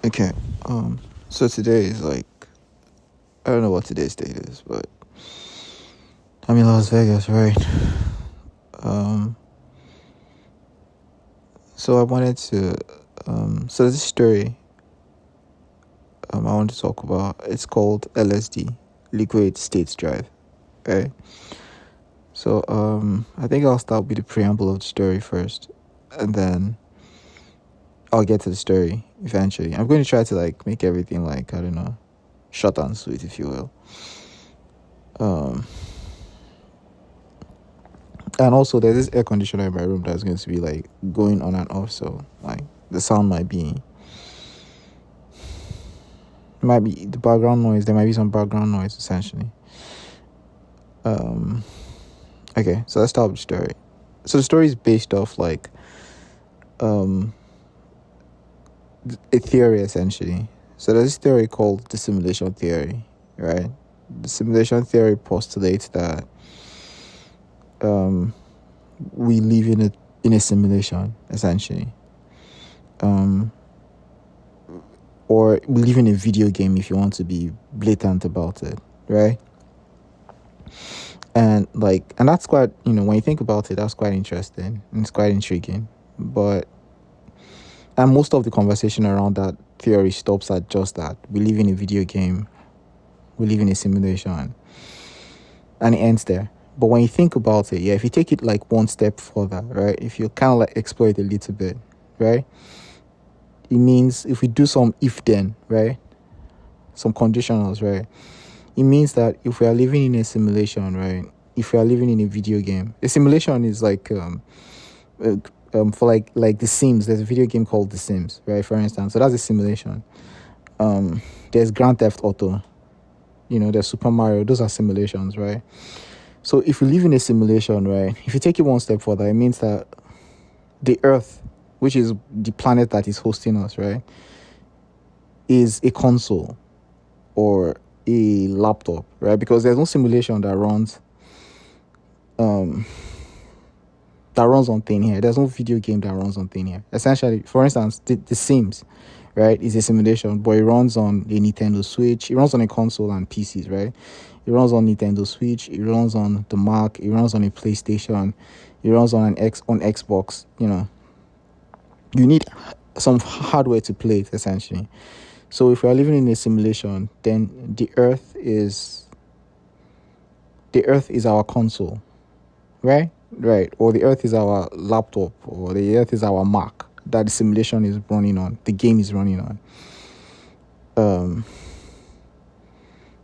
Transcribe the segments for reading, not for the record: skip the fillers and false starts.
Okay. So today is like, I don't know what today's date is, but I'm in Las Vegas, right? Um so I wanted to so there's this story I want to talk about. It's called LSD, Liquid States Drive, right? So I think I'll start with the preamble of the story first, and then I'll get to the story eventually. I'm going to try to like make everything like, I don't know, short and sweet, if you will. And also there's this air conditioner in my room that's going to be like going on and off, so like the sound might be the background noise. There might be some background noise essentially. Okay, so let's start with the story. So the story is based off like a theory essentially. So there's this theory called the simulation theory, right? The simulation theory postulates that we live in a simulation essentially. Or we live in a video game, if you want to be blatant about it, right? And that's quite, when you think about it, that's quite interesting and it's quite intriguing. And most of the conversation around that theory stops at just that. We live in a video game, we live in a simulation, and it ends there. But when you think about it, if you take it like one step further, right? If you kind of like explore it a little bit, right? It means if we do some if then, right? Some conditionals, right? It means that if we are living in a simulation, right? If we are living in a video game, a simulation is like for like The Sims. There's a video game called The Sims, right? For instance, so that's a simulation. There's Grand Theft Auto, there's Super Mario. Those are simulations, right? So if we live in a simulation, right? If you take it one step further, it means that the Earth, which is the planet that is hosting us, right, is a console or a laptop, right? Because there's no simulation that runs on thin air. There's no video game that runs on thin air. Essentially, for instance, the Sims, right, is a simulation, but it runs on a Nintendo Switch. It runs on a console and PCs, right? It runs on Nintendo Switch. It runs on the Mac. It runs on a PlayStation. It runs on on Xbox. You need some hardware to play it essentially. So if we are living in a simulation, then the Earth is our console, right? Right. Or the Earth is our laptop, or the Earth is our Mac that the simulation is running on, the game is running on.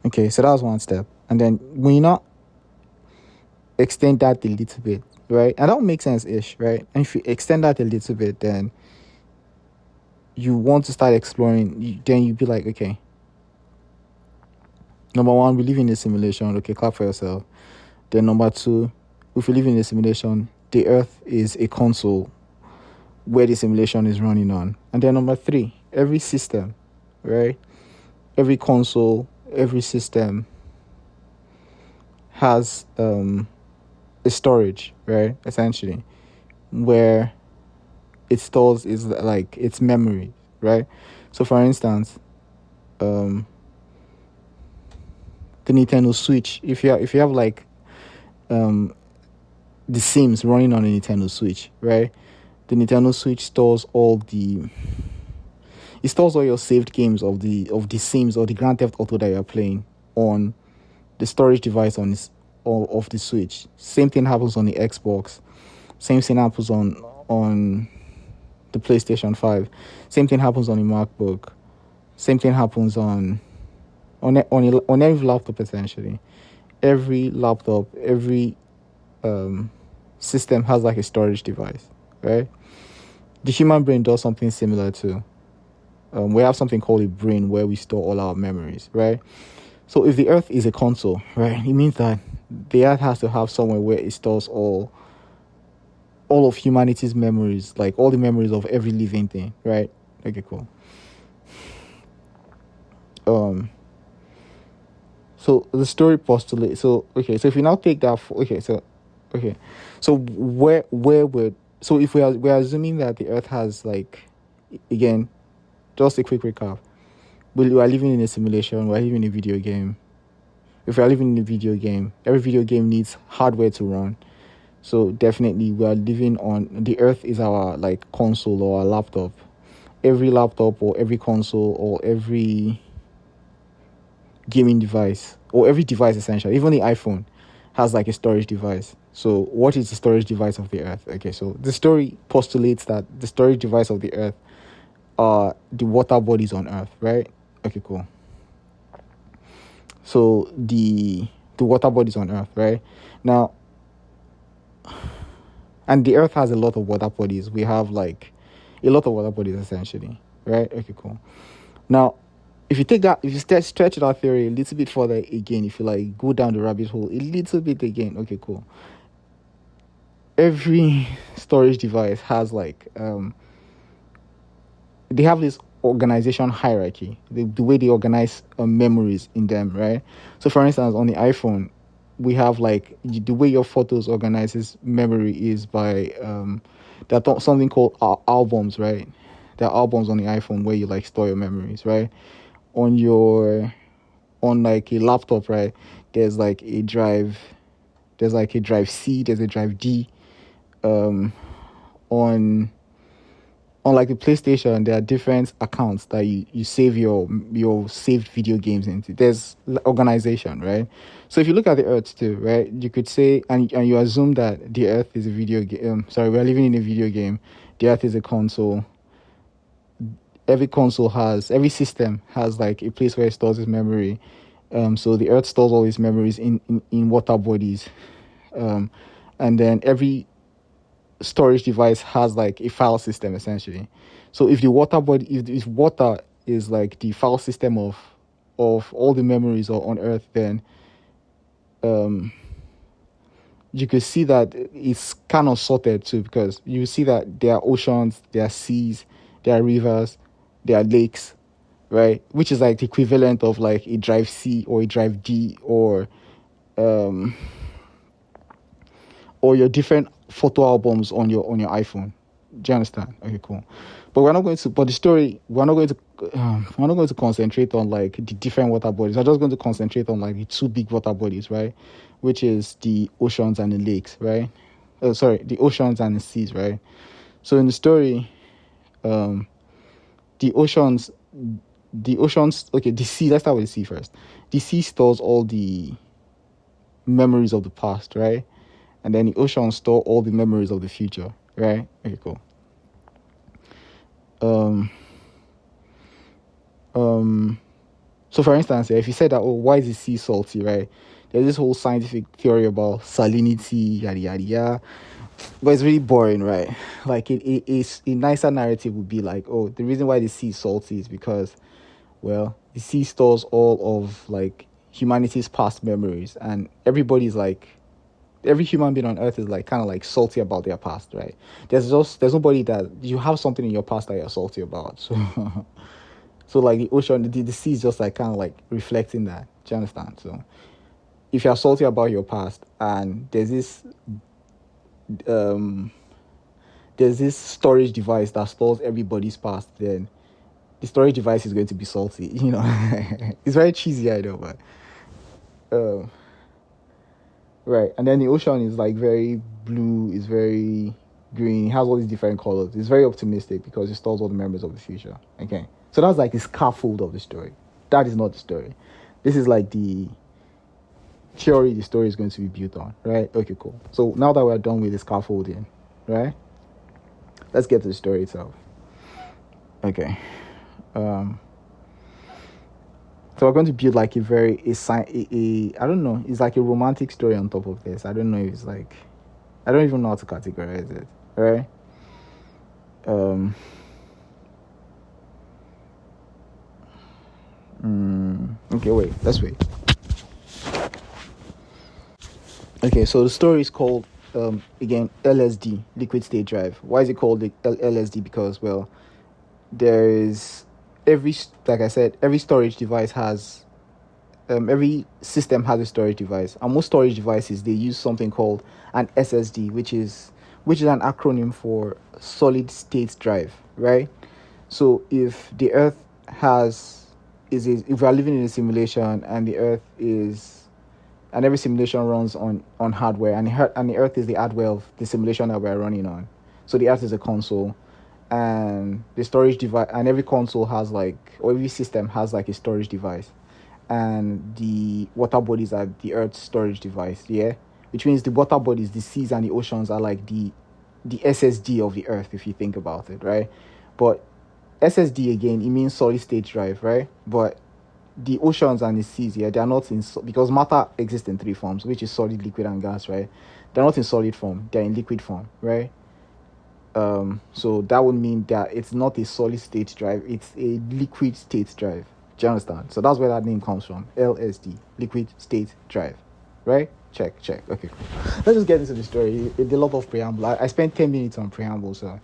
Okay, so that was one step. And then when you not extend that a little bit, right? And that would make sense-ish, right? And if you extend that a little bit, then you want to start exploring, then you'd be like, okay, number one, we live in a simulation. Okay, clap for yourself. Then number two, if we live in a simulation, the Earth is a console where the simulation is running on. And then number three, every system, right? Every console, every system has a storage, right? Essentially, where it stores is like its memory, right? So for instance, the Nintendo Switch, if you have like the Sims running on a Nintendo Switch, right? The Nintendo Switch stores all your saved games of the Sims or the Grand Theft Auto that you're playing on the storage device of the Switch. Same thing happens on the Xbox. Same thing happens on the PlayStation 5. Same thing happens on the MacBook. Same thing happens on every laptop essentially. Every laptop, every system has like a storage device, right? The human brain does something similar too. We have something called a brain where we store all our memories, right? So if the Earth is a console, right, it means that the Earth has to have somewhere where it stores all of humanity's memories, like all the memories of every living thing, right? Okay, cool. So the story postulates. So if we now take that. So where would, so if we're assuming that the Earth has like, again, Just a quick recap. We are living in a simulation. We are living in a video game. If we are living in a video game, every video game needs hardware to run. So definitely we are living on the earth is our like console or our laptop. Every laptop or every console or every gaming device or every device essentially, even the iPhone has like a storage device. So what is the storage device of the earth? Okay, so the story postulates that the storage device of the earth are the water bodies on earth, right? Okay, cool. So the water bodies on earth, right? Now, and the earth has a lot of water bodies. We have like a lot of water bodies essentially, right? Okay, cool. Now, if you take that, if you stretch that theory a little bit further again, if you like go down the rabbit hole a little bit again, okay, cool. Every storage device has like they have this organization hierarchy, the way they organize memories in them, right? So for instance, on the iPhone, we have like the way your photos organizes memory is by there's something called albums, right? There are albums on the iPhone where you like store your memories, right? On like a laptop, right? There's like a drive C, there's a drive D. On like the PlayStation, there are different accounts that you save your saved video games into. There's organization, right? So if you look at the Earth too, right, you could say, and you assume that the Earth is a video game. We're living in a video game. The Earth is a console. Every system has like a place where it stores its memory. So the Earth stores all its memories in water bodies. And then every storage device has like a file system essentially. So if the water body, if water is like the file system of all the memories on Earth, then you could see that it's kind of sorted too, because you see that there are oceans, there are seas, there are rivers, there are lakes, right? Which is like the equivalent of like a drive C or a drive D or your different photo albums on your iPhone. Do you understand? Okay, cool. But we're not going to concentrate on like the different water bodies. We're just going to concentrate on like the two big water bodies, right? Which is the oceans and the lakes, right? The oceans and the seas, right? So in the story, the oceans, okay, the sea, let's start with the sea first. The sea stores all the memories of the past, right? And then the ocean store all the memories of the future, right? Okay, cool. So for instance, if you said that, why is the sea salty, right? There's this whole scientific theory about salinity, yada yada yada. But it's really boring, right? Like it's a nicer narrative would be like, the reason why the sea is salty is because, well, the sea stores all of like humanity's past memories, and everybody's like, every human being on earth is like kind of like salty about their past, right? There's nobody that you have something in your past that you're salty about. So like the ocean, the sea is just like kind of like reflecting that. Do you understand? So if you're salty about your past and there's this storage device that stores everybody's past, then the storage device is going to be salty. You know, it's very cheesy, I know, but right. And then the ocean is like very blue, is very green, it has all these different colors. It's very optimistic because it stores all the memories of the future. Okay. So that's like the scaffold of the story. That is not the story. This is like the theory the story is going to be built on, right? Okay, cool. So now that we're done with the scaffolding, right? Let's get to the story itself. Okay. So we're going to build like I don't know, it's like a romantic story on top of this. I don't know if it's like, I don't even know how to categorize it, right? Okay, let's wait. Okay, so the story is called, again, LSD, liquid state drive. Why is it called LSD? Because, well, there is like I said, every storage device has, every system has a storage device. And most storage devices, they use something called an SSD, which is an acronym for solid state drive, right? So if the Earth if we are living in a simulation and the Earth is, and every simulation runs on hardware, and the Earth is the hardware of the simulation that we're running on. So the Earth is a console, and the storage device, and every console has like, or every system has like a storage device, and the water bodies are the Earth's storage device. Yeah, which means the water bodies, the seas and the oceans are like the SSD of the Earth, if you think about it, right? But SSD again, it means solid state drive, right? But the oceans and the seas, yeah, they are not in, because matter exists in three forms, which is solid, liquid, and gas, right? They're not in solid form; they're in liquid form, right? So that would mean that it's not a solid state drive; it's a liquid state drive. Do you understand? So that's where that name comes from. LSD, liquid state drive, right? Check. Okay, cool. Let's just get into the story. It's a lot of preamble. I spent 10 minutes on preamble, so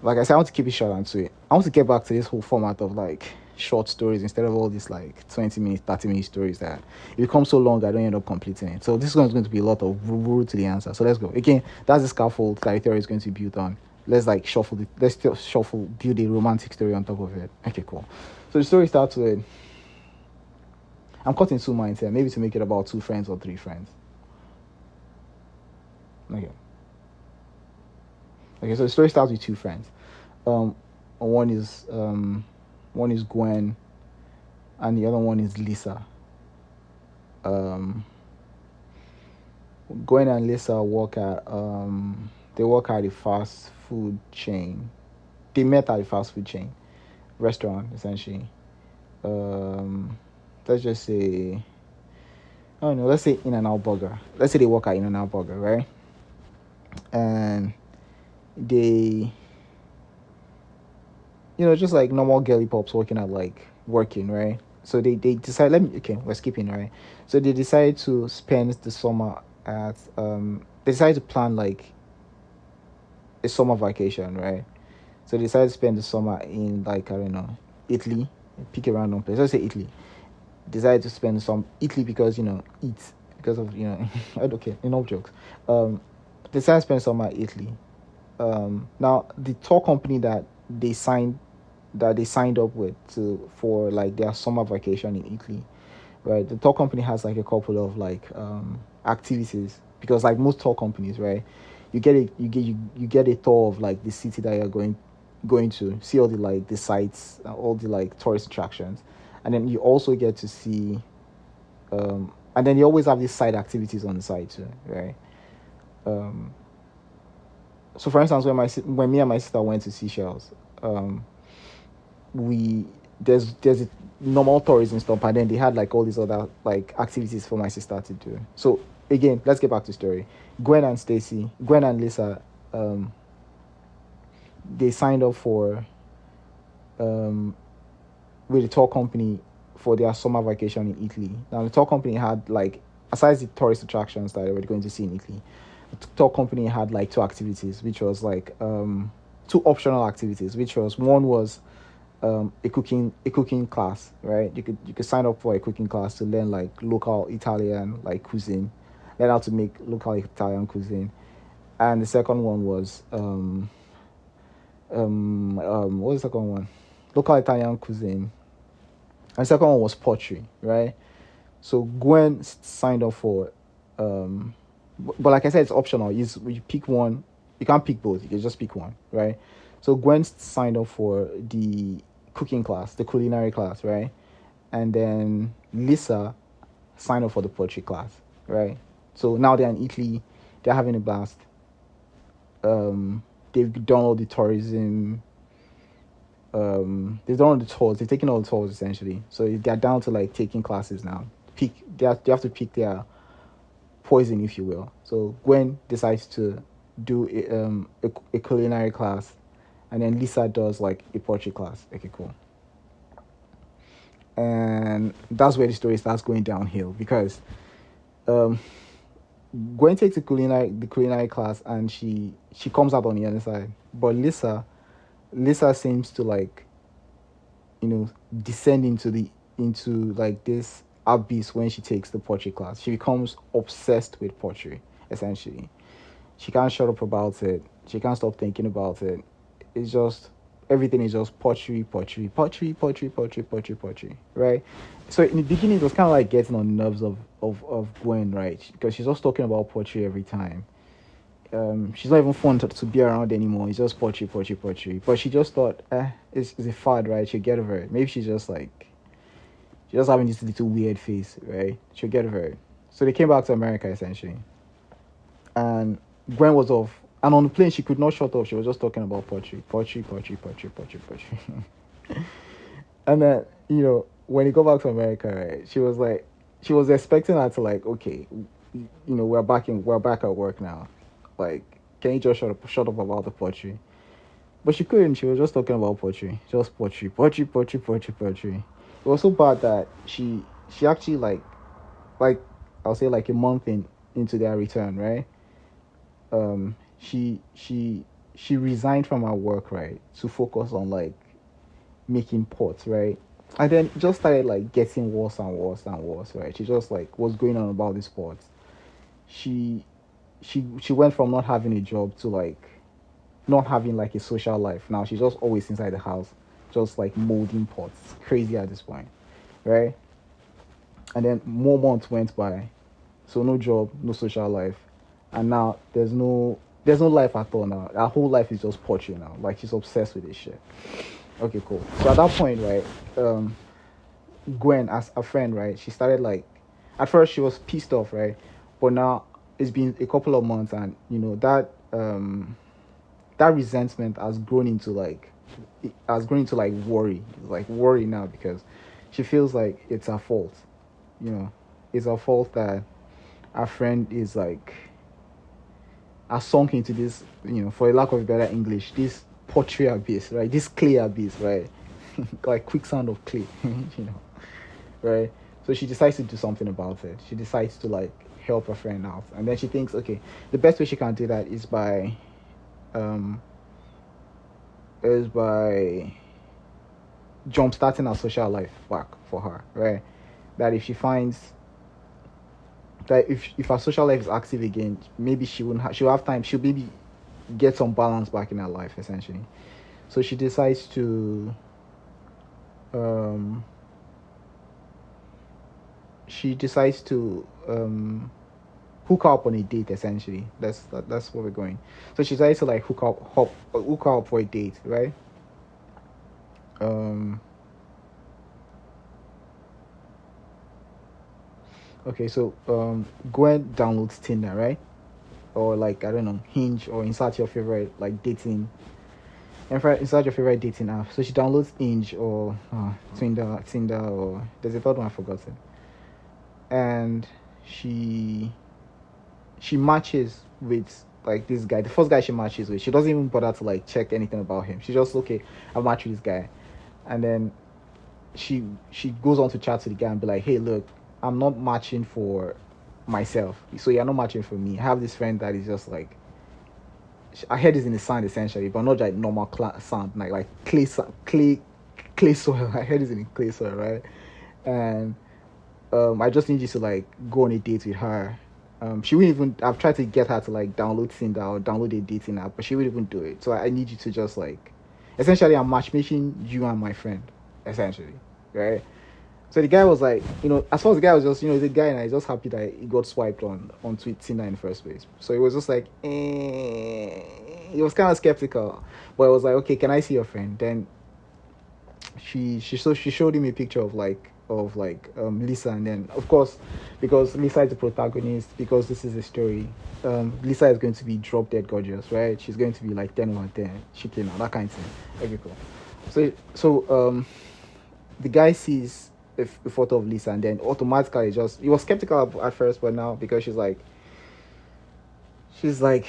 like I said, I want to keep it short and sweet. I want to get back to this whole format of like short stories instead of all these like 20 minutes, 30-minute stories that it becomes so long I don't end up completing it. So this is going to be a lot of route to the answer. So let's go. Again, that's the scaffold that the theory is going to be built on. Let's like build a romantic story on top of it. Okay, cool. So the story starts with, I'm caught in two minds here, maybe to make it about two friends or three friends. Okay, so the story starts with two friends. One is Gwen, and the other one is Lisa. Gwen and Lisa work at a fast food chain. They met at a fast food chain restaurant, essentially. Let's just say, I don't know, let's say In-N-Out Burger. Let's say they work at In-N-Out Burger, right? And they, just like normal girly pops working, right? So they decide, we're skipping, right? So they decide to spend the summer at, they decide to plan like a summer vacation, right? So they decide to spend the summer in, like, I don't know, Italy. Pick a random place. Let's say Italy. Decide to spend some Italy because, because of, okay, enough jokes. Decide to spend summer at Italy. Now the tour company that they signed up with for like their summer vacation in Italy, right? The tour company has like a couple of like activities, because like most tour companies, right, you get a tour of like the city that you're going to see, all the like the sites, all the like tourist attractions, and then you also get to see and then you always have these side activities on the side too, right? So for instance, when me and my sister went to Seychelles, there's a normal tourism stuff, and then they had like all these other like activities for my sister to do. So again, let's get back to the story. Gwen and Lisa, they signed up for with the tour company for their summer vacation in Italy. Now the tour company had like, aside the tourist attractions that they were going to see in Italy, the tour company had like two activities, which was like two optional activities, which was, one was a cooking class, right? You could sign up for a cooking class to learn like local Italian like cuisine, learn how to make local Italian cuisine. And the second one was what was the second one? Local Italian cuisine. And the second one was pottery, right? So Gwen signed up for but like I said, it's optional. You pick one. You can't pick both. You can just pick one, right? So Gwen signed up for the cooking class, the culinary class, right? And then Lisa signed up for the poetry class, right? So now they're in Italy. They're having a blast. They've done all the tourism. They've done all the tours. They've taken all the tours essentially. So they're down to like taking classes now. They have to pick their poison, if you will. So Gwen decides to do a culinary class, and then Lisa does like a poetry class. Okay, cool. And that's where the story starts going downhill, because Gwen takes the culinary class, and she comes out on the other side. But Lisa seems to like, descend into like this abyss when she takes the poetry class. She becomes obsessed with poetry, essentially. She can't shut up about it. She can't stop thinking about it. It's just everything is just pottery, right? So in the beginning, it was kind of like getting on the nerves of Gwen, right? Because she's just talking about pottery every time. She's not even fun to be around anymore. It's just pottery. But she just thought, it's a fad, right? She'll get over it. Maybe she's just having this little weird face, right? She'll get over it. So they came back to America essentially, and Gwen was off. And on the plane, she could not shut up. She was just talking about pottery. And then, when he got back to America, right, she was expecting her to like, okay, we're back at work now. Like, can you just shut up about the pottery? But she couldn't. She was just talking about pottery. Just pottery. It was so bad that she actually like I'll say like a month into their return, right? She resigned from her work, right, to focus on like making pots, right? And then it just started like getting worse and worse, right? She just like was going on about these pots. She went from not having a job to like not having like a social life. Now she's just always inside the house, just like molding pots. It's crazy at this point, right? And then more months went by, so no job, no social life, and now there's no life at all now. Her whole life is just pottery now. Like she's obsessed with this shit. Okay, cool. So at that point, right, Gwen, as a friend, right, she started like, at first she was pissed off, right, but now it's been a couple of months, and that resentment has grown into like worry. It's like worry now because she feels like it's her fault. It's her fault that our friend is like has sunk into this, for a lack of better English, this pottery abyss, right? This clay abyss, right? Like quicksand of clay, right? So she decides to do something about it. She decides to like help her friend out, and then she thinks, okay, the best way she can do that is by jump-starting her social life back for her, right? That if she finds that if her social life is active again, maybe she'll have time. She'll maybe get some balance back in her life, essentially. So she decides to hook her up on a date, essentially. That's where we're going. So she decides to like hook her up for a date, right? Okay, so Gwen downloads Tinder, right? Or like, I don't know, Hinge, or insert your favorite like dating. Insert your favorite dating app. So she downloads Hinge or Tinder, or there's a third one I forgotten. And she matches with like this guy. The first guy she matches with, she doesn't even bother to like check anything about him. She just, okay, I've matched with this guy. And then she goes on to chat to the guy and be like, hey, look, I'm not matching for myself, so you're not matching for me. I have this friend that is just like, I heard is in the sand essentially, but not like normal sand, like clay soil. I heard is in clay soil, right? And I just need you to like go on a date with her. She wouldn't even. I've tried to get her to like download Tinder or download a dating app, but she wouldn't even do it. So I need you to just like, essentially, I'm matchmaking you and my friend, essentially, right? So the guy was like, as far as the guy was just, the guy, and I was just happy that he got swiped on Tinder in the first place. So it was just like, he was kind of skeptical, but I was like, okay, can I see your friend? Then she showed him a picture of Lisa, and then of course, because Lisa is the protagonist, because this is a story, Lisa is going to be drop dead gorgeous, right? She's going to be like 10 over 10, chicken, that kind of thing. Okay, cool. So the guy sees a photo of Lisa, and then automatically he was skeptical at first, but now because she's like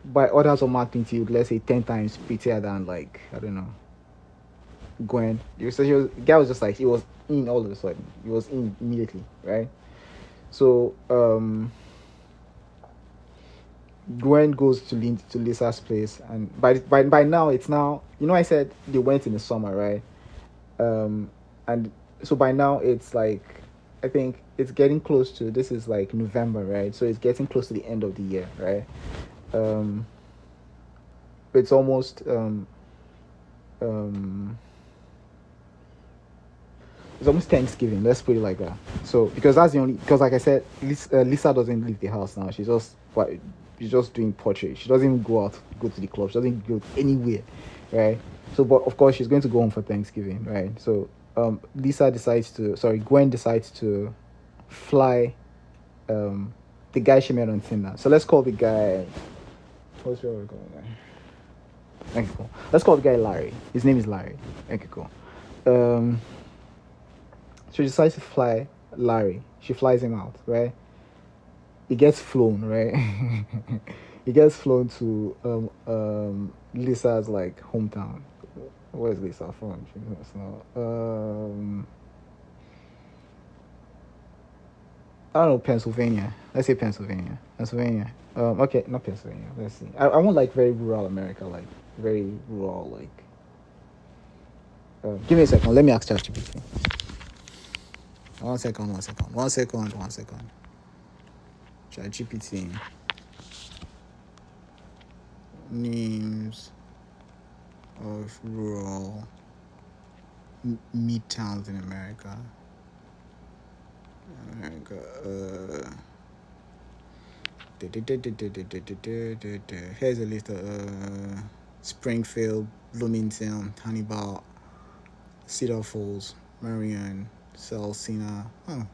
by orders of magnitude, let's say 10 times prettier than like, I don't know, Gwen. The guy was just like, he was in all of a sudden. He was in immediately, right? So Gwen goes to Lisa's place, and by now it's now, I said they went in the summer, right? And so by now it's like, I think it's getting close to, this is like November, right? So it's getting close to the end of the year, right? It's almost it's almost Thanksgiving. Let's put it like that. So because that's the only, because like I said, Lisa doesn't leave the house now. She's just doing portrait. She doesn't even go to the club. She doesn't go anywhere, right? So, but of course, she's going to go home for Thanksgiving, right? So, Gwen decides to fly, the guy she met on Tinder. So let's call the guy. What's your guy? Okay, cool. Let's call the guy Larry. His name is Larry. Okay, cool. She decides to fly Larry. She flies him out, right? He gets flown, right? He gets flown to Lisa's like hometown. Where's Lisa from? She doesn't know. I don't know, Pennsylvania. Let's say Pennsylvania. Pennsylvania. Okay, not Pennsylvania. Let's see. I want like very rural America, like very rural, like. Give me a second. Let me ask ChatGPT. One second. ChatGPT. Names of rural meat towns in America. Here's a list of Springfield, Bloomington, Hannibal, Cedar Falls, Marion, Celcina. Oh,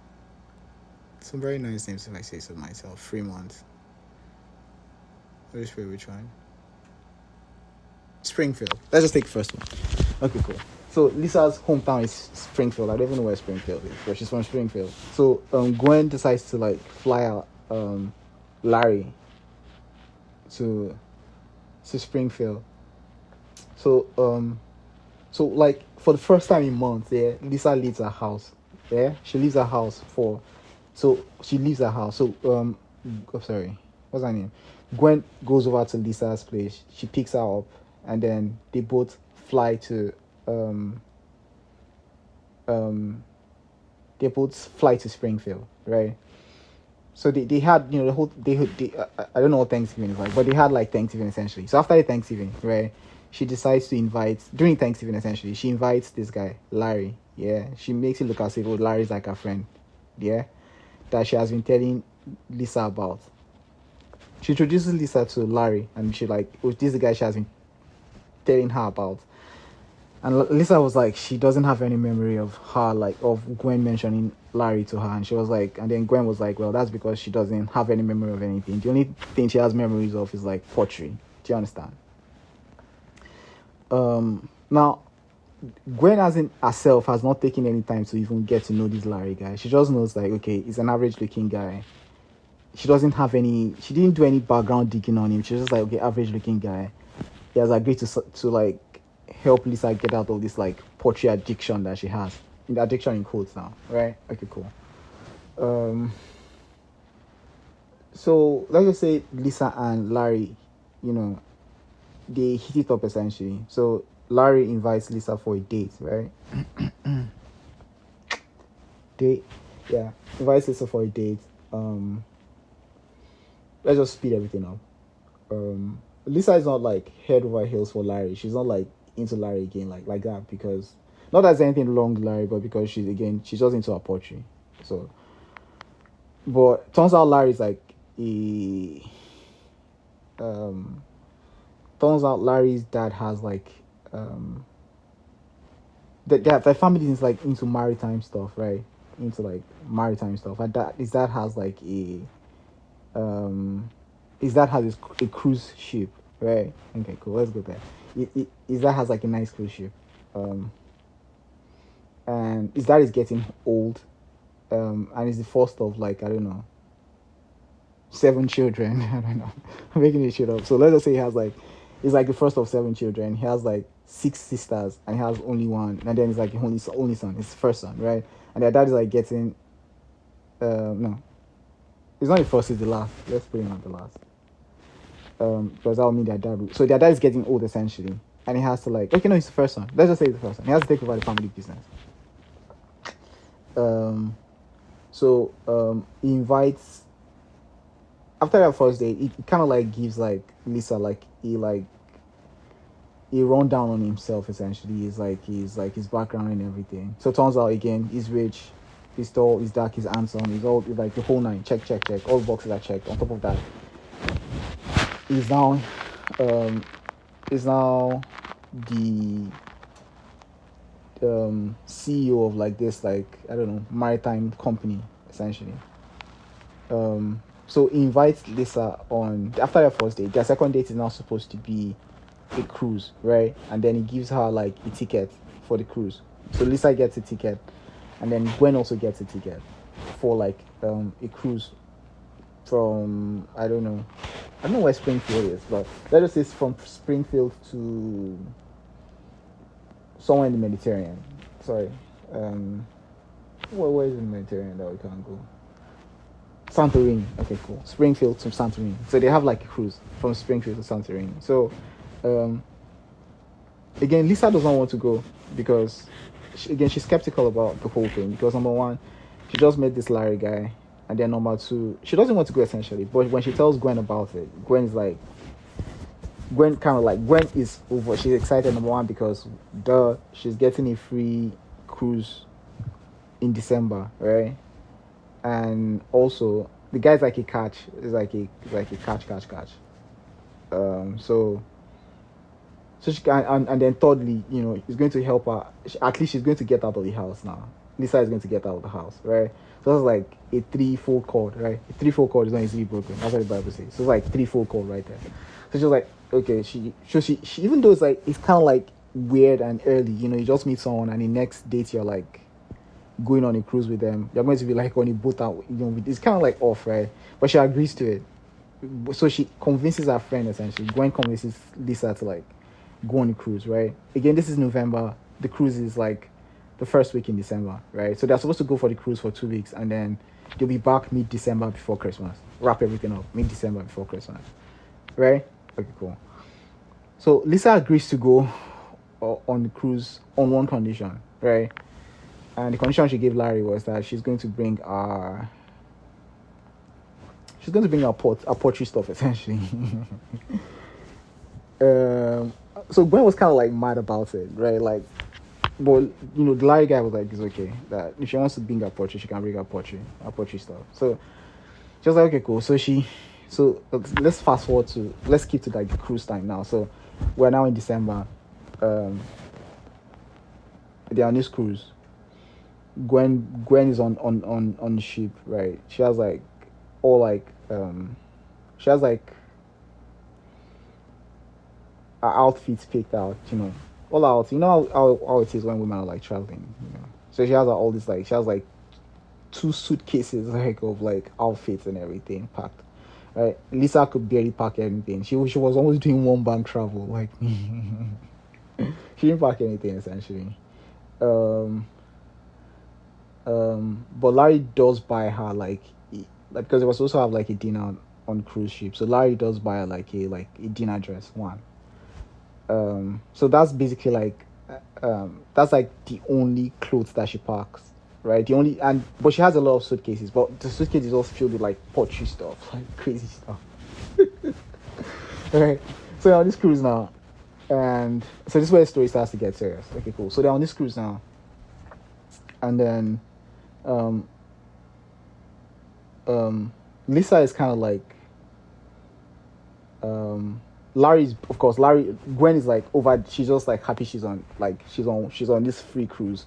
some very nice names if I say so myself. Fremont. Which one? Springfield. Let's just take the first one. Okay, cool. So Lisa's hometown is Springfield. I don't even know where Springfield is, but she's from Springfield. So Gwen decides to like fly out Larry to Springfield. So like for the first time in months, yeah, Lisa leaves her house. Yeah, she leaves her house So sorry, what's her name? Gwen goes over to Lisa's place. She picks her up, and then they both fly to Springfield, right? So they had, you know, the whole I don't know what Thanksgiving is like, but they had like Thanksgiving essentially. So after the Thanksgiving, right, she decides to invite, during Thanksgiving essentially, she invites this guy Larry. Yeah, she makes it look as if Larry's like her friend. Yeah, that she has been telling Lisa about. She introduces Lisa to Larry, and she like, this is the guy she has been telling her about. And Lisa was like, she doesn't have any memory of her, like, of Gwen mentioning Larry to her. And she was like, and then Gwen was like, well, that's because she doesn't have any memory of anything. The only thing she has memories of is like pottery. Do you understand? Now, Gwen herself has not taken any time to even get to know this Larry guy. She just knows like, okay, he's an average looking guy. She didn't do any background digging on him. She was just like, okay, average looking guy. He has agreed to like help Lisa get out of this like pottery addiction that she has. In the addiction in quotes now, right? Okay, cool. So let's just say Lisa and Larry, you know, they hit it up essentially. So Larry invites Lisa for a date, right? Invites Lisa for a date. Let's just speed everything up. Lisa is not like head over heels for Larry. She's not like into Larry again like that, because not that there's anything wrong with Larry, but because she's just into her pottery. So, but turns out Larry's like turns out Larry's dad has like their family is like into maritime stuff, right? Into like maritime stuff. And his dad has like a cruise ship, right? Okay, cool. Let's go there. His dad has like a nice cruise ship, and his dad is getting old, and he's the first of like, I don't know, 7 children. I don't know. I'm making this shit up. So let's just say he's like the first of 7 children. He has like 6 sisters, and he has only one, and then he's like only son, his first son, right? And their dad is like getting, no, it's not the first, it's the last. Let's put him at the last. Because that would mean their dad is getting old essentially, and he has to like, okay, no, he's the first son. Let's just say he's the first son. He has to take over the family business. He invites, after that first day, he kind of like gives like Lisa like he a rundown on himself. Essentially, he's like his background and everything. So it turns out again, he's rich, he's tall, he's dark, he's handsome, he's all like the whole nine. Check. All boxes are checked. On top of that, he's now the CEO of like this, like, I don't know, maritime company essentially. So he invites Lisa on after their first date. Their second date is now supposed to be a cruise, right? And then he gives her like a ticket for the cruise. So Lisa gets a ticket, and then Gwen also gets a ticket for like a cruise from I don't know where Springfield is, but let us say it's from Springfield to somewhere in the Mediterranean. Sorry, where is the Mediterranean that we can't go? Santorini. Okay, cool. Springfield to Santorini. So they have like a cruise from Springfield to Santorini. So, again, Lisa does not want to go because, she's skeptical about the whole thing because number one, she just met this Larry guy, and then number two, she doesn't want to go essentially. But when she tells Gwen about it, Gwen is over. She's excited, number one, because she's getting a free cruise in December, right? And also the guy's like a catch. It's like a catch. So she can, and then thirdly, it's going to help her. At least she's going to get out of the house now. Lisa is going to get out of the house, right? So that's like a 3-fold cord, right? A 3-fold cord is not easily broken. That's what the Bible says. So it's like 3-fold cord right there. So she was like, okay, she even though it's kind of like weird and early, you just meet someone and the next date you're like going on a cruise with them, you're going to be like on a boat out, it's kind of like off, right? But she agrees to it. So she convinces her friend, essentially. Gwen convinces Lisa to like go on a cruise, right? Again, this is November. The cruise is like the first week in December, right? So they're supposed to go for the cruise for 2 weeks, and then they'll be back mid-December before Christmas. Wrap everything up mid-December before Christmas, right? Okay, cool. So Lisa agrees to go on the cruise on one condition, right? And the condition she gave Larry was that she's going to bring our poetry stuff, essentially. So Gwen was kind of like mad about it, right? Like, but the Larry guy was like, it's okay that if she wants to bring her poetry, she can bring her poetry stuff. So she was like, okay, cool. So let's fast forward let's keep to like the cruise time now. So we're now in December. They're on this cruise. Gwen is on the ship, right? She has like all like she has like her outfits picked out, all out. How it is when women are like traveling, So she has all this like she has like 2 suitcases like of like outfits and everything packed. Right? Lisa could barely pack anything. She was almost doing one bank travel, like she didn't pack anything essentially. But Larry does buy her like because it was supposed to have like a dinner on cruise ship. So Larry does buy her like a dinner dress one. So that's basically like that's like the only clothes that she packs, right? But she has a lot of suitcases, but the suitcase is all filled with like pottery stuff, like crazy stuff. Right. So they're on this cruise now, and so this is where the story starts to get serious. Okay, cool. So they're on this cruise now, and then Lisa is kind of like Gwen is like over. She's just like happy she's on this free cruise.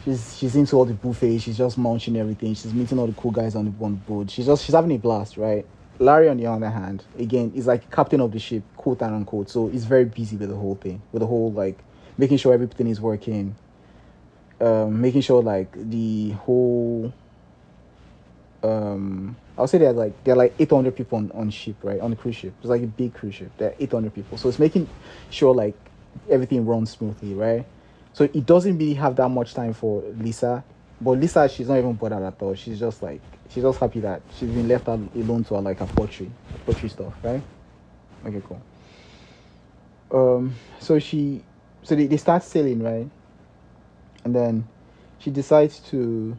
She's into all the buffets. She's just munching everything. She's meeting all the cool guys on the board. She's having a blast, right? Larry, on the other hand, again, is like captain of the ship, quote and unquote. So he's very busy with the whole thing, with the whole like making sure everything is working, making sure like the whole. I'll say there are like 800 people on ship, right? On the cruise ship. It's like a big cruise ship. There are 800 people. So it's making sure like everything runs smoothly, right? So it doesn't really have that much time for Lisa. But Lisa, she's not even bothered at all. She's just happy that she's been left alone to like her poetry stuff, right? Okay, cool. So they start sailing, right? And then she decides to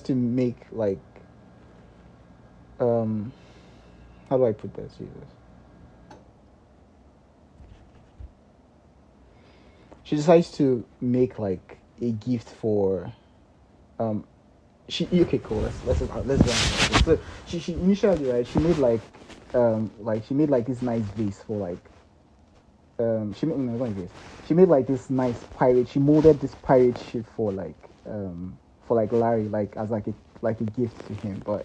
make like how do I put this, Jesus? she decides to make like a gift for she okay cool let's go on. So she initially, right, she made she made like this nice vase for like she made, no, not vase. She made like this nice pirate, she molded this pirate ship for like Larry, like as like a gift to him. But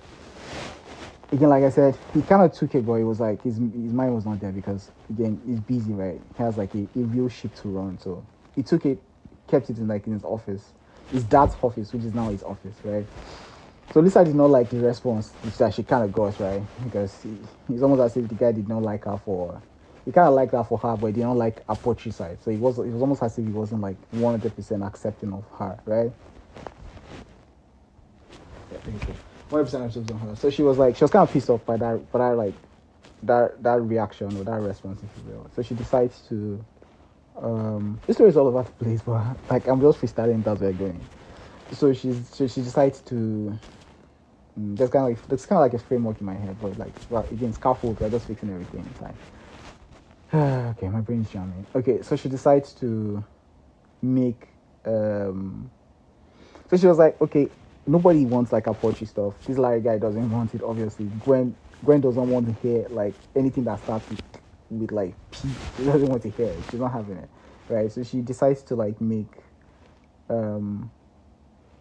again, like I said, he kind of took it, but it was like his mind was not there because again he's busy, right? He has like a real ship to run, so he took it, kept it in his office, his dad's office, which is now his office, right? So Lisa did not like the response that she kind of got, right? Because it's almost as if the guy did not like her for. He kind of liked her for her, but he did not like her poetry side. So it was almost as if he wasn't like 100% accepting of her, right? Yeah, thank you. 100% accepting of her. So she was kind of pissed off by that reaction or that response, if you will. So she decides to. This story is all over the place, but like I'm just freestyling. That's where we're going. So she decides to. There's kind of like a framework in my head, but like, well, again, scaffold. We're just fixing everything inside. Okay, my brain's jamming. Okay, so she decides to make. So she was like, okay, nobody wants like a poetry stuff. This Larry guy doesn't want it, obviously. Gwen doesn't want to hear like anything that starts with like P. She doesn't want to hear it. She's not having it, right? So she decides to like make.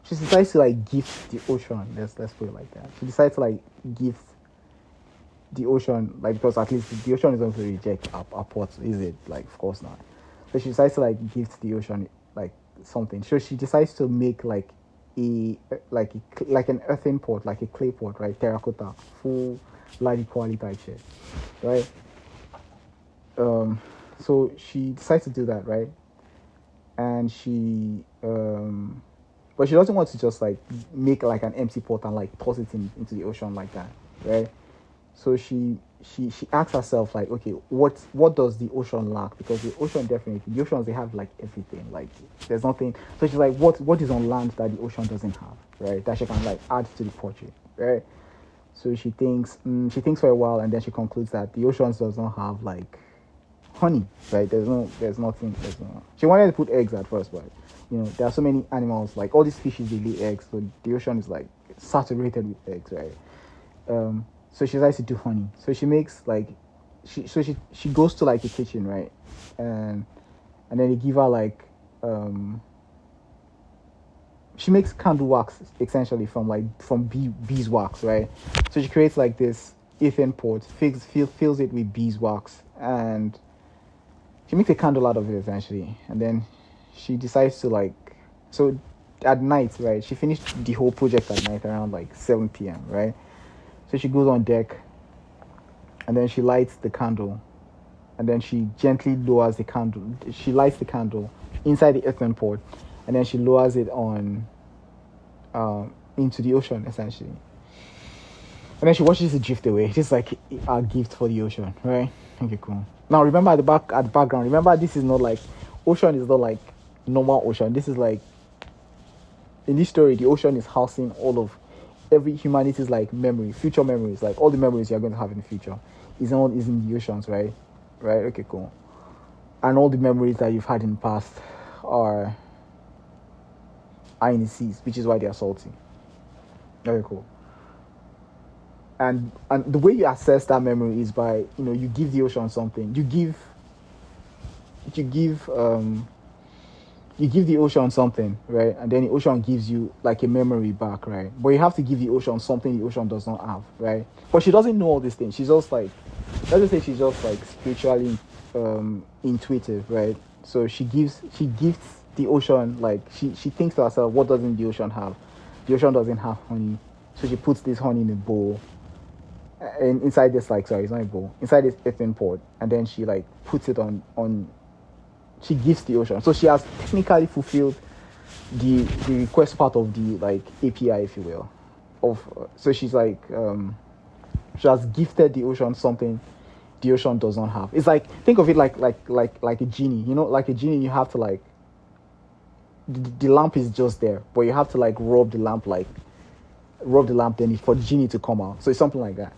She decides to like gift the ocean. Let's put it like that. She decides to like gift the ocean, like, because at least the ocean is going to reject our pot, is it? Like, of course not. So she decides to like gift the ocean like something. So she decides to make like an earthen pot, like a clay pot, right? Terracotta, full large quality type shit, right? So she decides to do that, right? And she but she doesn't want to just like make like an empty pot and like toss it into the ocean like that, right? So she asks herself like, okay, what does the ocean lack? Because the oceans, they have like everything, like there's nothing. So she's like, what is on land that the ocean doesn't have, right? That she can like add to the portrait, right? So she thinks for a while, and then she concludes that the oceans does not have like honey, right? There's nothing. She wanted to put eggs at first, but there are so many animals, like all these species, they lay eggs, so the ocean is like saturated with eggs, right? So she decides to do honey. So she makes like she goes to like a kitchen, right? And then they give her like she makes candle wax essentially from beeswax, right? So she creates like this earthen pot, fills it with beeswax, and she makes a candle out of it essentially. And then she decides to like, so at night, right? She finished the whole project at night around like 7 p.m., right? So she goes on deck, and then she lights the candle, and then she gently lowers the candle. She lights the candle inside the earthen pot, and then she lowers it on into the ocean essentially. And then she watches it drift away. It's like a gift for the ocean, right? Okay, cool. Now remember at the background. Remember, this is not like ocean is not like normal ocean. This is like, in this story, the ocean is housing all of every humanity's like memory, future memories, like all the memories you're going to have in the future is in the oceans, right? Okay, cool. And all the memories that you've had in the past are in the seas, which is why they are salty. Very cool. And the way you assess that memory is by, you give the ocean something. You give the ocean something, right? And then the ocean gives you like a memory back, right? But you have to give the ocean something the ocean does not have, right? But she doesn't know all these things. She's just like, let's just say she's just like spiritually intuitive, right? So she gifts the ocean, like she thinks to herself, what doesn't the ocean have? The ocean doesn't have honey. So she puts this honey in a bowl. And inside this, like, sorry, it's not a bowl. Inside this earthen pot. And then she like puts it on she gives the ocean. So she has technically fulfilled the request part of the like API, if you will. So she's like she has gifted the ocean something the ocean does not have. It's like, think of it like a genie. Like a genie, you have to like the lamp is just there, but you have to like rub the lamp then for the genie to come out. So it's something like that.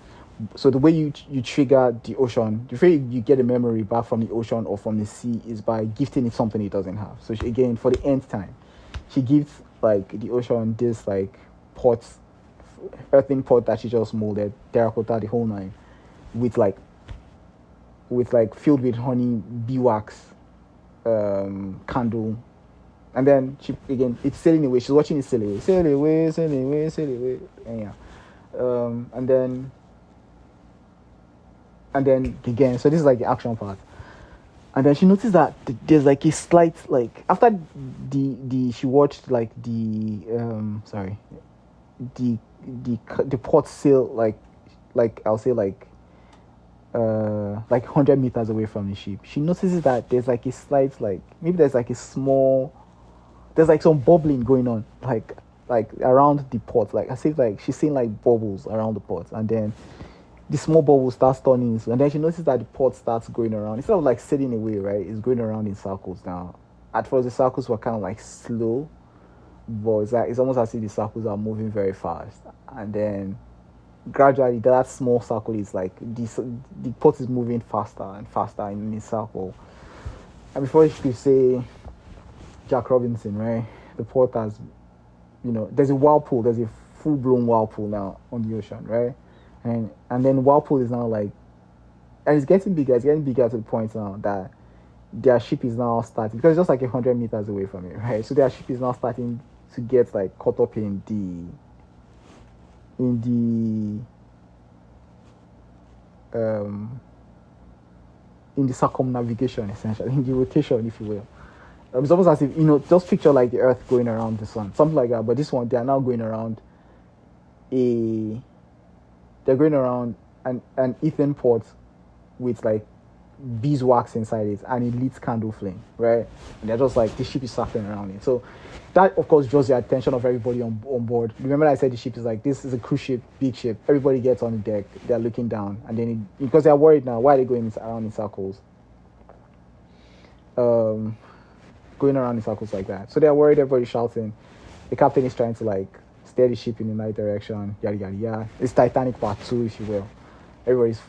So the way you trigger the ocean, the way you get a memory back from the ocean or from the sea is by gifting it something it doesn't have. So again, for the nth time, she gives like the ocean this like pot, earthen pot that she just molded, terracotta, the whole nine, with like filled with honey, beeswax, candle, and then she again it's sailing away. She's watching it sail away, sail away, sail away, sail away, and yeah, and then again. So this is like the action part, and then she noticed that there's like a slight like after the she watched like the pot sail like I'll say like 100 meters away from the ship. She notices that there's like a slight like maybe there's like some bubbling going on like around the pot. Like I see like she's seeing like bubbles around the pot, and then the small bubble starts turning, and then she notices that the pot starts going around instead of like sailing away, right? It's going around in circles now. At first the circles were kind of like slow, but it's almost as if the circles are moving very fast, and then gradually that small circle is like the pot is moving faster and faster in the circle, and before you could say Jack Robinson, right, the pot has, there's a whirlpool, there's a full-blown whirlpool now on the ocean, right, and then whirlpool is now like, and it's getting bigger to the point now that their ship is now starting, because it's just like 100 meters away from it, right, so their ship is now starting to get like caught up in the circumnavigation, essentially, in the rotation, if you will. It's almost as if, just picture like the Earth going around the sun, something like that. But this one, they are now going around an earthen pot with like beeswax inside it and a lit candle flame, right? And they're just like, the ship is circling around it. So that, of course, draws the attention of everybody on board. Remember I said the ship is like, this is a cruise ship, big ship. Everybody gets on the deck. They're looking down. And then, because they're worried now, why are they going around in circles? Going around in circles like that. So they're worried, everybody's shouting. The captain is trying to like steer the ship in the right direction, yada, yada, yada. It's Titanic Part 2, if you will. Everybody's,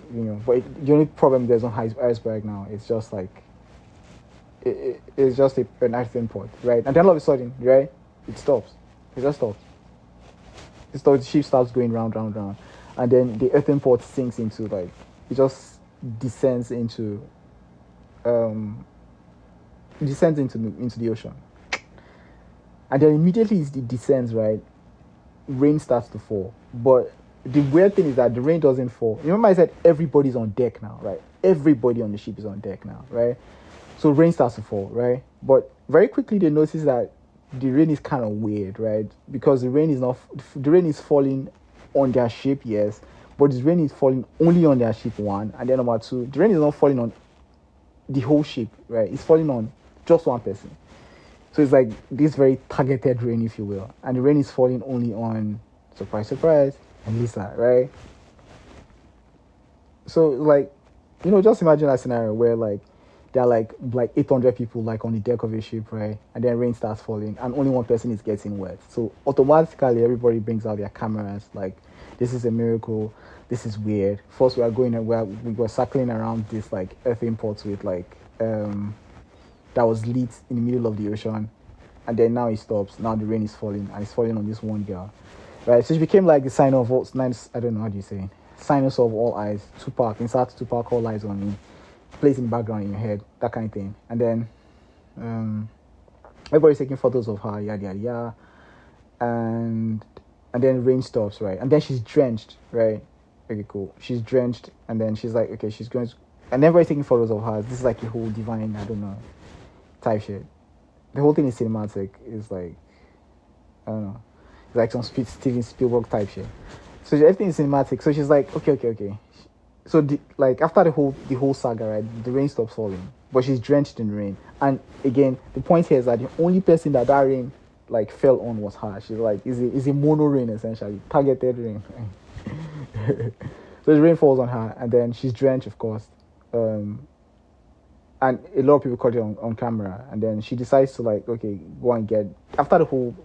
but the only problem, there's no iceberg now. It's just like, it's just an earthen pot, right? And then all of a sudden, right, it stops. It just stops. The ship starts going round, round, round. And then the earthen pot sinks into like, it just descends into the ocean. And then immediately it descends, right, rain starts to fall. But the weird thing is that the rain doesn't fall. Remember I said everybody's on deck now, right? Everybody on the ship is on deck now, right? So rain starts to fall, right? But very quickly they notice that the rain is kind of weird, right? Because the rain is falling on their ship, yes, but the rain is falling only on their ship, one, and then number two, the rain is not falling on the whole ship, right? It's falling on just one person. So it's like this very targeted rain, if you will, and the rain is falling only on, surprise, surprise, and Lisa, right? So like, just imagine a scenario where like there are like 800 people like on the deck of a ship, right? And then rain starts falling and only one person is getting wet. So automatically everybody brings out their cameras, like, this is a miracle, this is weird. First we were circling around this like earthen pot with like that was lit in the middle of the ocean, and then now it stops. Now the rain is falling, and it's falling on this one girl, right? So it became like the sign of all, I don't know how do you say it, sinus of all eyes, Tupac, insert Tupac, all eyes on me, plays in the background in your head, that kind of thing. And then everybody's taking photos of her, yada yada yada, and then rain stops, right? And then she's drenched, right? Okay, cool. She's drenched, and then she's like, okay, she's going to, and everybody's taking photos of her. This is like a whole divine, I don't know, type shit. The whole thing is cinematic. It's like, I don't know, it's like some Steven Spielberg type shit. So everything is cinematic. So she's like, okay. So after the whole saga, right, the rain stops falling, but she's drenched in rain. And again, the point here is that the only person that rain like fell on was her. She's like, is a mono rain, essentially, targeted rain. So the rain falls on her, and then she's drenched, of course. And a lot of people caught it on camera, and then she decides to like, okay, go and get, after the whole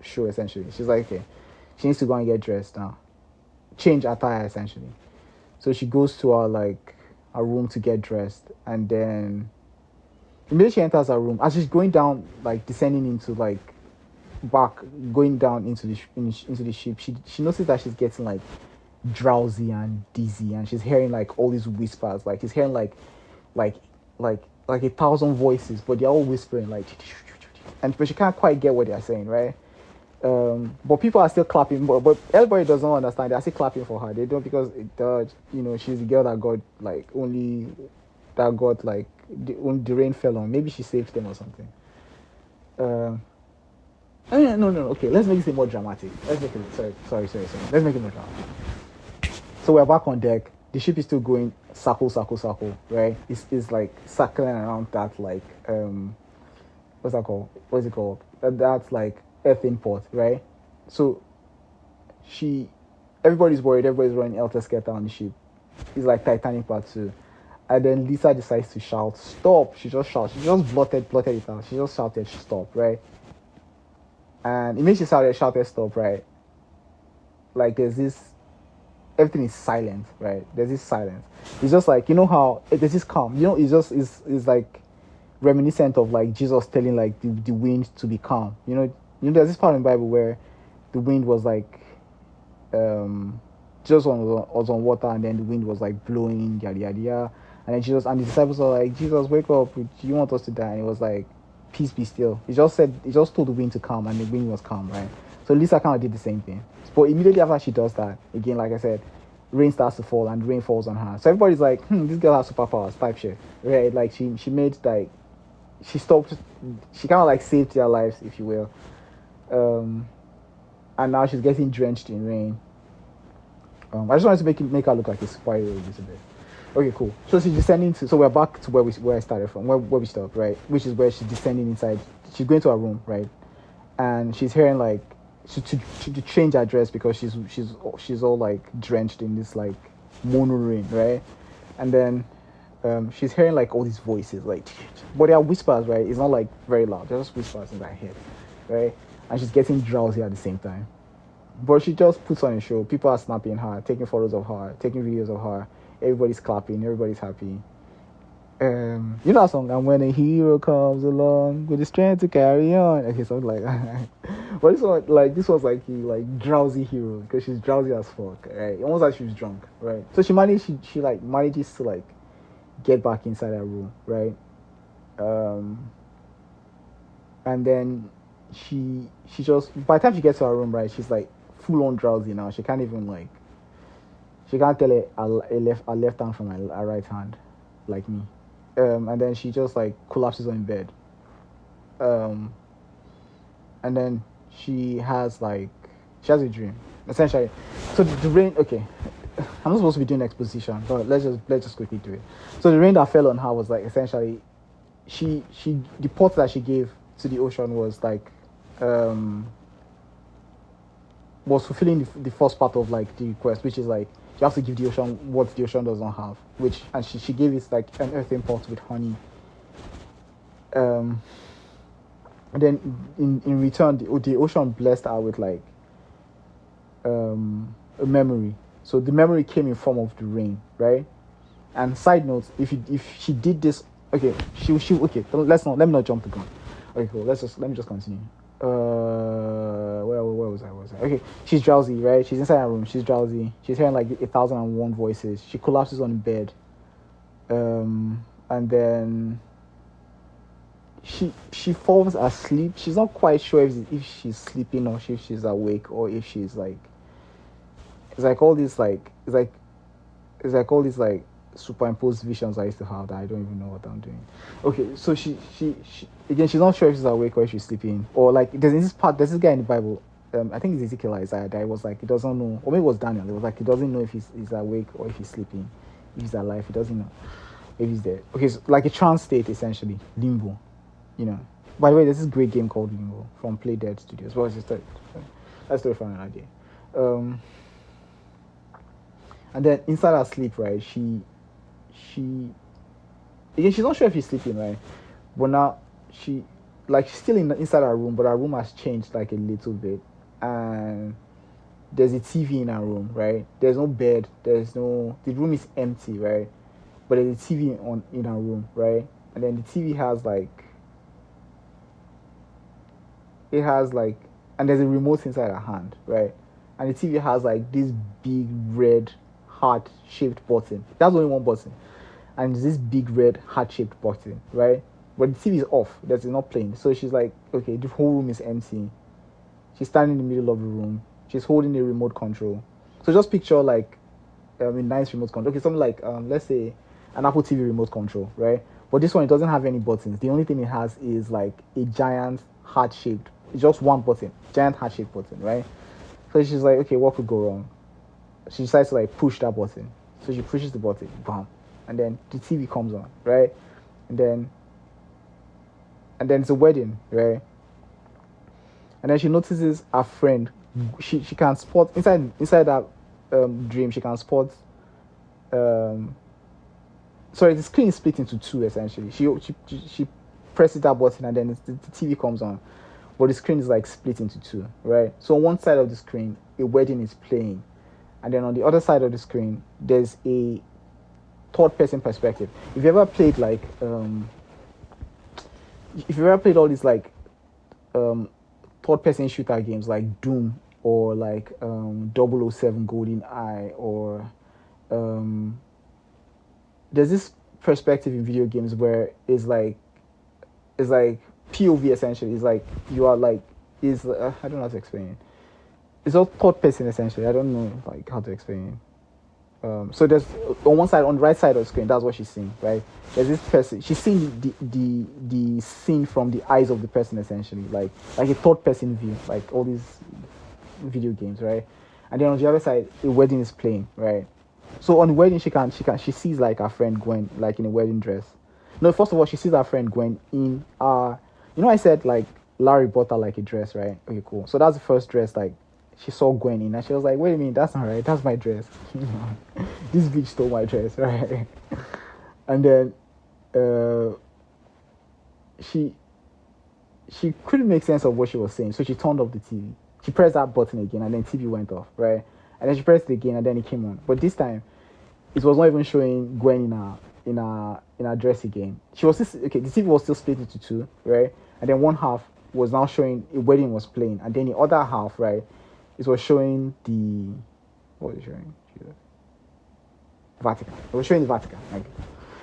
show, essentially, she's like, okay, she needs to go and get dressed now. change attire essentially. So she goes to her room to get dressed, and then immediately she enters her room. As she's going down, like descending into back, going down into the ship, she notices that she's getting like drowsy and dizzy, and she's hearing like all these whispers. Like she's hearing like 1,000 voices, but they're all whispering but she can't quite get what they're saying, right? But people are still clapping, but everybody doesn't understand. They're still clapping for her. They don't, because she's the girl that got the rain fell on. Maybe she saved them or something. No. Okay, let's make it more dramatic. Let's make it. Sorry. Let's make it more dramatic. So we're back on deck. The ship is still going circle, right? It's like circling around that what's that called? What's it called? That's like earthing port, right? So everybody's worried. Everybody's running helter-skelter on the ship. It's like Titanic Part 2. And then Lisa decides to shout, "Stop!" She just shouts. She just blotted it out. She just shouted, "Stop!" Right? And immediately she shouted, "Stop!" Right? Like there's this, everything is silent, right? There's this silence. It's just like, how there's this calm. It's like reminiscent of like Jesus telling like the wind to be calm. There's this part in the Bible where the wind was like, Jesus was on water, and then the wind was like blowing, yada yada yada. And then Jesus and the disciples were like, "Jesus, wake up! Do you want us to die?" And it was like, "Peace, be still." He just told the wind to calm, and the wind was calm, right? So Lisa kind of did the same thing. But immediately after she does that, again, like I said, rain starts to fall, and rain falls on her. So everybody's like, this girl has superpowers, type shit, right? Like she made she stopped, she kind of like saved their lives, if you will. And now she's getting drenched in rain. I just wanted to make her look like a superhero a little bit. Okay, cool. So she's descending so we're back to where I started from, where we stopped, right? Which is where she's descending inside. She's going to her room, right? And she's hearing to change her dress, because she's all like drenched in this like mono rain, right? And then she's hearing like all these voices, but they are whispers, right? It's not like very loud. They're just whispers in her head, right? And she's getting drowsy at the same time. But she just puts on a show. People are snapping her, taking photos of her, taking videos of her. Everybody's clapping. Everybody's happy. That song? And when a hero comes along with the strength to carry on. Okay, something like that. But this was like a drowsy hero, because she's drowsy as fuck, right? Almost like she was drunk, right? So she manages to get back inside her room, right? And then she just, by the time she gets to her room, right, she's like full on drowsy now. She can't even she can't tell her left hand from her right hand, like me. And then she just collapses on bed. And then she has a dream, essentially. So the rain, okay, I'm not supposed to be doing exposition, but let's just quickly do it. So the rain that fell on her was essentially, the pot that she gave to the ocean was was fulfilling the first part of the request, which is you have to give the ocean what the ocean doesn't have, and she gave it an earthen pot with honey. And then in return, the ocean blessed her with a memory. So the memory came in form of the rain, right? And side note, if she did this, okay, okay. Let me not jump the gun. Okay, cool. Let me just continue. Where was I? Okay, she's drowsy, right? She's inside her room. She's drowsy. She's hearing 1,001 voices. She collapses on the bed. And then she falls asleep. She's not quite sure if she's sleeping or if she's awake, or if she's it's all these superimposed visions I used to have that I don't even know what I'm doing. Okay, so she again, she's not sure if she's awake or if she's sleeping, or there's this guy in the Bible, I think it's Ezekiel, Isaiah, that was he doesn't know, or maybe it was Daniel. It was he doesn't know if he's awake or if he's sleeping, if he's alive. He doesn't know if he's dead. Okay, so a trance state, essentially, limbo. By the way, there's this great game called Limbo from Play Dead Studios. Well, that's still for an idea. And then inside her sleep, right, she again, she's not sure if she's sleeping, right? But now she's still inside her room, but her room has changed a little bit. And there's a TV in her room, right? There's no bed. The room is empty, right? But there's a TV in her room, right? And then the TV has and there's a remote inside her hand, right? And the TV has this big red heart-shaped button. That's only one button. And this big red heart-shaped button, right? But the TV is off. That's not playing. So she's like, okay, the whole room is empty. She's standing in the middle of the room. She's holding a remote control. So just picture a nice remote control. Okay, something like let's say an Apple TV remote control, right? But this one, it doesn't have any buttons. The only thing it has is a giant heart-shaped. It's just one button, giant heart-shaped button, right? So she's like, okay, what could go wrong? She decides to push that button. So she pushes the button, bam, and then the TV comes on, right? And then it's a wedding, right? And then she notices her friend. She can spot inside that dream. She can spot. Sorry, the screen is split into two essentially. She presses that button and then the TV comes on, but the screen is split into two, right? So on one side of the screen, a wedding is playing, and then on the other side of the screen, there's a third-person perspective. If you ever played all these third-person shooter games like Doom or 007 GoldenEye or there's this perspective in video games where it's POV essentially. It's you are I don't know how to explain it. It's all third person essentially. I don't know how to explain it. So there's on one side, on the right side of the screen, that's what she's seeing, right? There's this person. She's seeing the scene from the eyes of the person essentially, like a third person view, like all these video games, right? And then on the other side, a wedding is playing, right? So on the wedding, she sees her friend Gwen in a wedding dress. No, first of all, she sees her friend Gwen in I said Larry bought her a dress, right? Okay, cool. So that's the first dress she saw Gwen in, and she was like, wait a minute, that's not right, that's my dress. This bitch stole my dress, right? And then she couldn't make sense of what she was saying, so she turned off the TV. She pressed that button again, and then TV went off, right? And then she pressed it again, and then it came on. But this time, it was not even showing Gwen in her dress again. She was still, okay, the TV was still split into two, right? And then one half was now showing a wedding was playing, and then the other half, right, it was showing what was it showing? Vatican. It was showing the Vatican.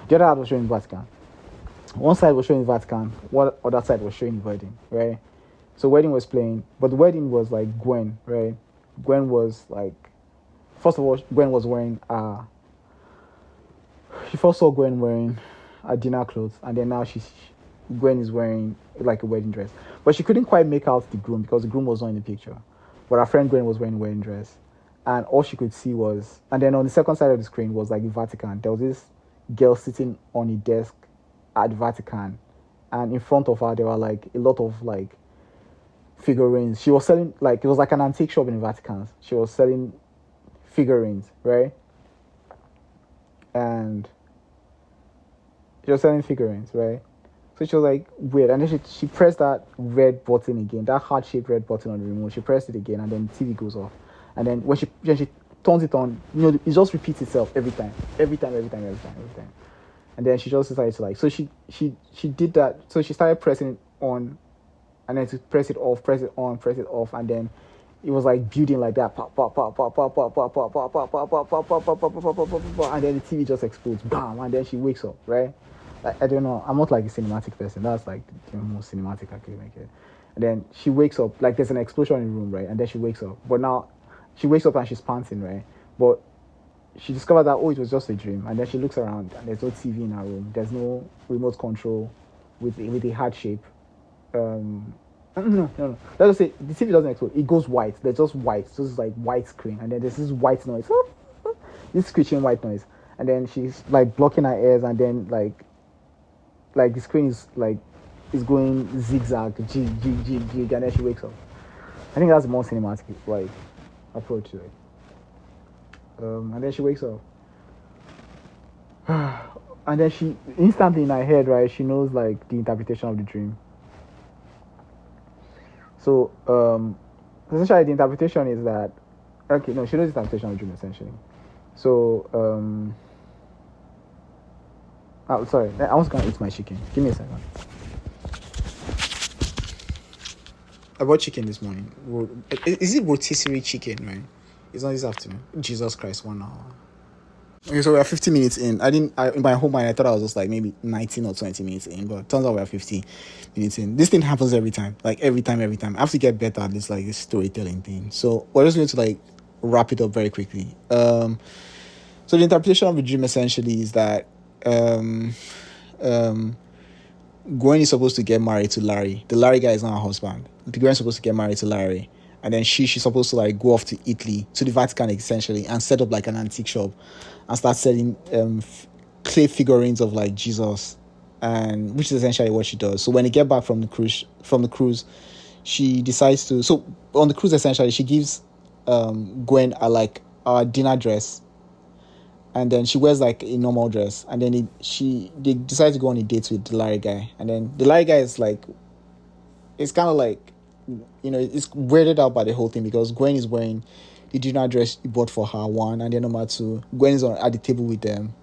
The other half was showing the Vatican. One side was showing the Vatican, one other side was showing the wedding, right? So wedding was playing, but the wedding was Gwen, right? Gwen was first of all, Gwen was wearing she first saw Gwen wearing dinner clothes, and then now Gwen is wearing a wedding dress. But she couldn't quite make out the groom because the groom was not in the picture. But her friend Gwen was wearing a wedding dress. And all she could see was, and then on the second side of the screen was the Vatican. There was this girl sitting on a desk at the Vatican, and in front of her there were a lot of figurines. She was selling it was an antique shop in the Vatican. She was selling figurines, right? And she was selling figurines, right? So she was weird, and then she pressed that red button again, that heart-shaped red button on the remote. She pressed it again, and then the TV goes off. And then when she turns it on, it just repeats itself every time. And then she just decided to so she did that. So she started pressing it on, and then to press it off, press it on, press it off, and then it was building like that, pop, pop, pop, pop, pop, pop, pop, pop, pop, pop, pop, pop, pop, pop, pop, pop, pop, pop, and then the TV just explodes, bam, and then she wakes up, right? I don't know, I'm not a cinematic person. That's the most cinematic I could make it. And then she wakes up, there's an explosion in the room, right? And then she wakes up, but now she wakes up and she's panting, right? But she discovered that it was just a dream, and then she looks around and there's no TV in her room. There's no remote control with a heart shape. No. Let's just say the TV doesn't explode. It goes white. There's just white. So it's white screen, and then there's this white noise. This screeching white noise, and then she's blocking her ears, and then the screen is is going zigzag, jig, and then she wakes up. I think that's the more cinematic approach to it. And then she wakes up, and then she instantly in her head, right, she knows the interpretation of the dream. So essentially the interpretation is that Okay, no, she knows it's interpretation of dream essentially. So, oh, sorry, I was gonna eat my chicken. Give me a second. I bought chicken this morning. Is it rotisserie chicken, right? It's not this afternoon. Jesus Christ, 1 hour. Okay, so we are 50 minutes in. In my whole mind, I thought I was just like maybe 19 or 20 minutes in, but turns out we are 50 minutes in. This thing happens every time. Like, every time. I have to get better at this, like, this storytelling thing. So, we're just going to, like, wrap it up very quickly. So, the interpretation of the dream essentially is that Gwen is supposed to get married to Larry. The Larry guy is not her husband. Gwen is supposed to get married to Larry. And then she's supposed to like go off to Italy, to the Vatican essentially, and set up like an antique shop and start selling clay figurines of like Jesus, and which is essentially what she does. So when they get back from the cruise, she decides to. So on the cruise, essentially, she gives Gwen a dinner dress, and then she wears like a normal dress, and then they decide to go on a date with the Larry guy, and then the Larry guy is like, it's kind of like, it's weirded out by the whole thing because Gwen is wearing the dinner dress he bought for her, one, and then number two, Gwen is at the table with them.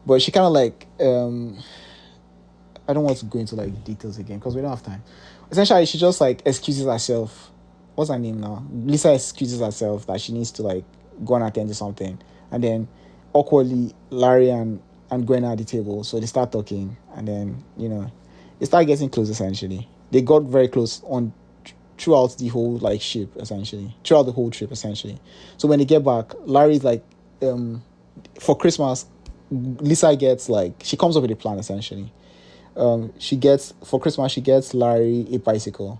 But she kind of like, I don't want to go into like details again because we don't have time. Essentially, she just like excuses herself. What's her name now? Lisa excuses herself that she needs to like go and attend to something. And then awkwardly, Larry and Gwen are at the table. So they start talking. And then, they start getting close essentially. They got very close throughout the whole like ship essentially, throughout the whole trip essentially. So when they get back, Larry's like, for Christmas, Lisa gets like, she comes up with a plan essentially. For Christmas she gets Larry a bicycle,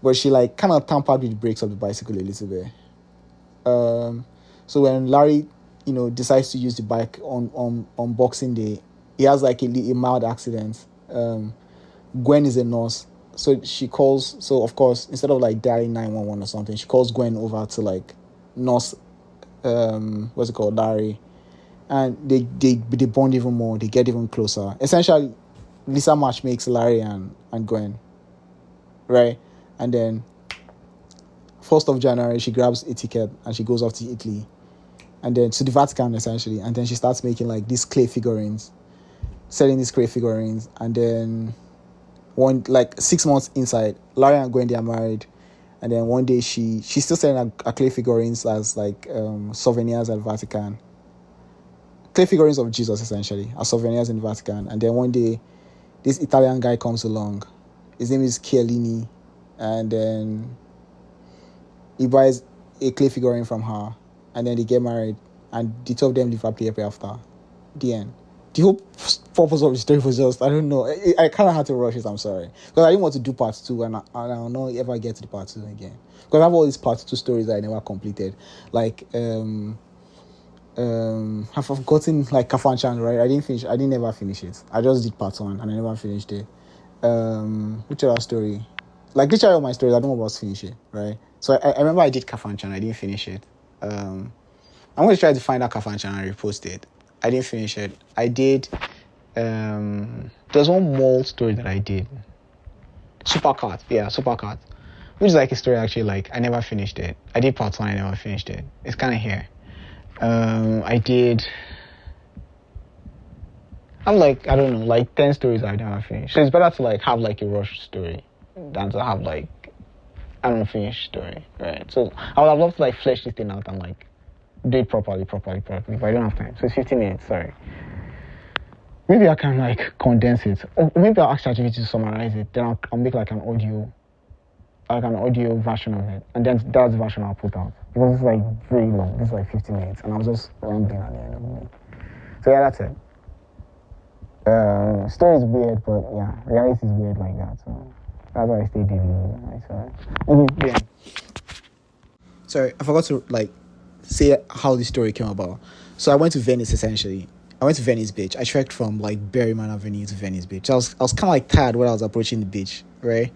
but she like kind of tampered with the brakes of the bicycle a little bit. So when Larry, decides to use the bike on Boxing Day, he has like a mild accident. Gwen is a nurse. So she calls, so of course, instead of like dialing 911 or something, she calls Gwen over to like nurse, Larry. And they bond even more, they get even closer. Essentially, Lisa match makes Larry and Gwen, right? And then 1st of January, she grabs a ticket and she goes off to Italy. And then to the Vatican, essentially. And then she starts making like these clay figurines, selling these clay figurines. And then 6 months inside, Larry and Gwen, they are married. And then one day she's still selling her clay figurines as like souvenirs at the Vatican. Clay figurines of Jesus, essentially, as souvenirs in the Vatican. And then one day, this Italian guy comes along. His name is Chiellini. And then he buys a clay figurine from her. And then they get married. And the two of them live happily ever after. The end. The whole purpose of the story was just, I don't know. I kind of had to rush it, I'm sorry. Because I didn't want to do part 2 and I'll not ever get to the part 2 again. Because I have all these part 2 stories that I never completed. Like, I've forgotten like Kafanchan, right? I didn't ever finish it. I just did part 1 and I never finished it. Which other story? Like literally all my stories, I don't know about to finish it, right? So I remember I did Kafanchan, I didn't finish it. I'm going to try to find out Kafanchan and repost it. I didn't finish it. I did, there's one mall story that I did. Supercat, which is like a story actually, like I never finished it. I did part 1, I never finished it. It's kind of here. I have like, I don't know, like 10 stories I've never finished. So it's better to like have like a rush story than to have like an unfinished story, right? So I would have loved to like flesh this thing out and like do it properly, but I don't have time. So it's 15 minutes, sorry. Maybe I can like condense it. Or maybe I'll ask ChatGPT to summarize it. Then I'll make like an audio version of it. And then that's the version I'll put out. Because it's like very long. This is like 50 minutes. And I was just rambling at the end of the day. So yeah, that's it. Story is weird, but yeah, reality is weird like that. So that's why I stay dealing with it. Sorry, I forgot to like say how the story came about. So I went to Venice essentially. I went to Venice Beach. I trekked from like Berryman Avenue to Venice Beach. I was kind of like tired when I was approaching the beach, right?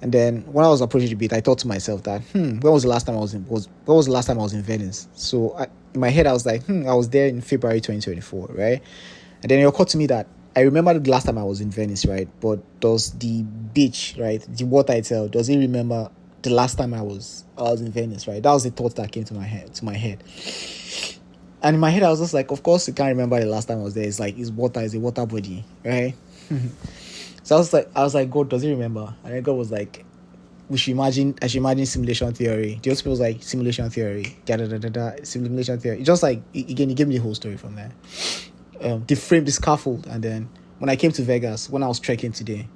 And then when I was approaching the beach, I thought to myself that when was the last time I was in Venice? So in my head I was like, I was there in February 2024, right? And then it occurred to me that I remember the last time I was in Venice, right? But does the beach, right, the water itself, does it remember the last time I was in Venice, right? That was the thought that came to my head. And in my head, I was just like, of course, you can't remember the last time I was there. It's like, it's a water body, right? So I was like, God, does he remember? And then God was like, I should imagine simulation theory. The other people was like, simulation theory, simulation theory. It just like, again, he gave me the whole story from there. The scaffold. And then when I came to Vegas, when I was trekking today,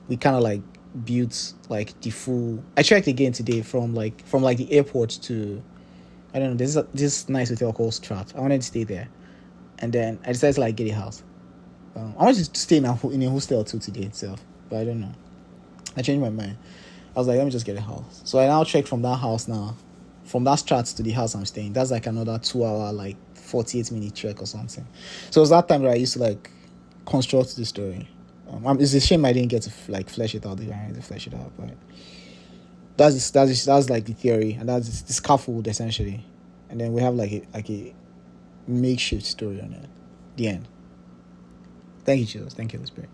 we kind of like built like the full. I trekked again today from the airport to, I don't know, this nice hotel called Strat. I wanted to stay there, and then I decided to like get a house. I wanted to stay in a hostel too today itself, but I don't know. I changed my mind. I was like, let me just get a house. So I now check from that house now, from that Strat to the house I'm staying. That's like another 2 hour, like 48-minute trek or something. So it was that time that I used to like construct the story. It's a shame I didn't get to like flesh it out. I had to flesh it out, but that's like the theory, and that's the scaffold essentially. And then we have like a makeshift story on it. The end. Thank you, Jesus. Thank you, Holy Spirit.